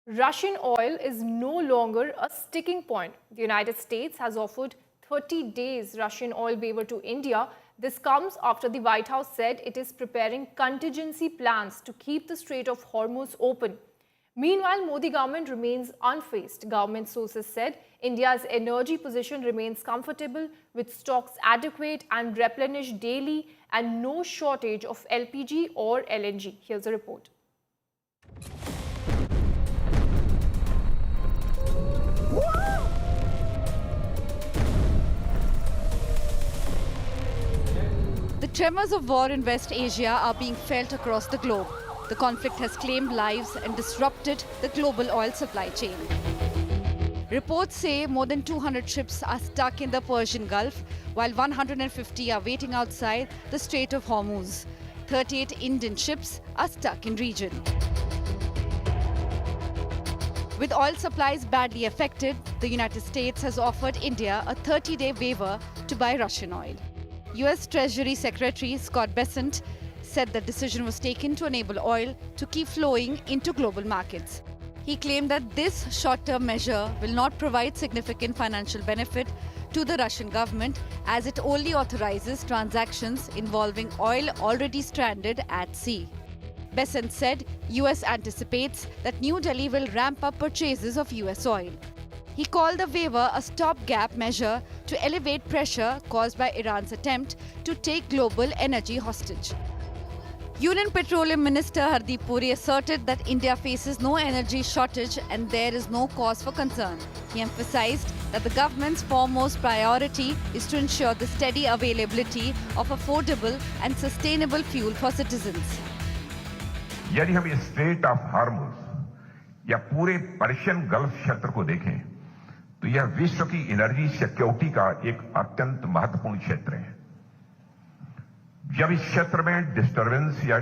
Russian oil is no longer a sticking point. The United States has offered 30 days Russian oil waiver to India. This comes after the White House said it is preparing contingency plans to keep the Strait of Hormuz open. Meanwhile, Modi government remains unfazed. Government sources said India's energy position remains comfortable with stocks adequate and replenished daily and no shortage of LPG or LNG. Here's a report. The tremors of war in West Asia are being felt across the globe. The conflict has claimed lives and disrupted the global oil supply chain. Reports say more than 200 ships are stuck in the Persian Gulf, while 150 are waiting outside the Strait of Hormuz. 38 Indian ships are stuck in region. With oil supplies badly affected, the United States has offered India a 30-day waiver to buy Russian oil. US Treasury Secretary Scott Bessent said the decision was taken to enable oil to keep flowing into global markets. He claimed that this short-term measure will not provide significant financial benefit to the Russian government as it only authorizes transactions involving oil already stranded at sea. Bessent said US anticipates that New Delhi will ramp up purchases of US oil. He called the waiver a stopgap measure to elevate pressure caused by Iran's attempt to take global energy hostage. Union Petroleum Minister Hardeep Puri asserted that India faces no energy shortage and there is no cause for concern. He emphasized that the government's foremost priority is to ensure the steady availability of affordable and sustainable fuel for citizens. यदि हम straight of Hormuz या पूरे Persian gulf क्षेत्र को देखें तो यह विश्व की एनर्जी सिक्योरिटी का एक अत्यंत महत्वपूर्ण क्षेत्र है। जब इस क्षेत्र में डिस्टरबेंस या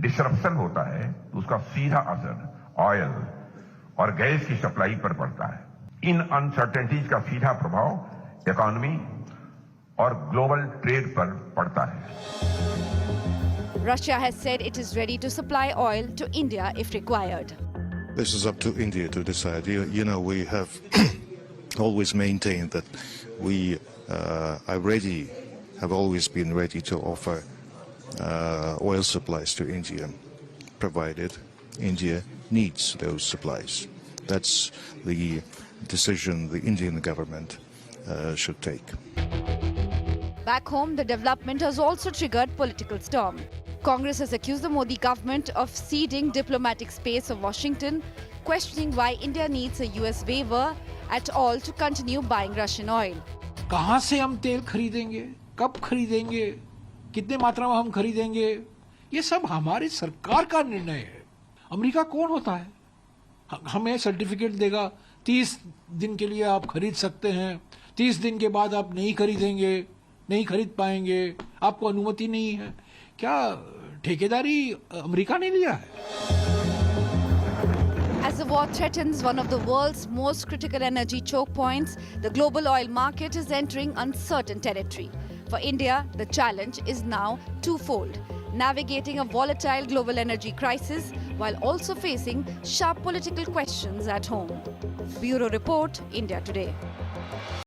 डिसरप्शन होता है तो उसका सीधा असर ऑयल और गैस की सप्लाई पर पड़ता है। इन अनसर्टेनिटीज का सीधा प्रभाव इकोनॉमी और ग्लोबल ट्रेड पर पड़ता है। Russia has said it is ready to supply oil to India if required. This is up to India to decide. You know, we have always maintained that we have always been ready to offer oil supplies to India, provided India needs those supplies. That's the decision the Indian government should take. Back home, the development has also triggered political storm. Congress has accused the Modi government of ceding diplomatic space of Washington, questioning why India needs a US waiver at all to continue buying Russian oil. कहां से हम तेल खरीदेंगे, कब खरीदेंगे, कितने मात्रा में हम खरीदेंगे, ये सब हमारी सरकार का निर्णय है। अमेरिका कौन होता है? हमें सर्टिफिकेट देगा, 30 दिन के लिए आप खरीद सकते हैं, 30 दिन के बाद आप नहीं खरीदेंगे, नहीं खरीद पाएंगे, आपको अनुमति नहीं है। क्या ठेकेदारी अमेरिका ने लिया है? As the war threatens one of the world's most critical energy choke points, the global oil market is entering uncertain territory. For India, the challenge is now twofold: navigating a volatile global energy crisis while also facing sharp political questions at home. Bureau Report, India Today.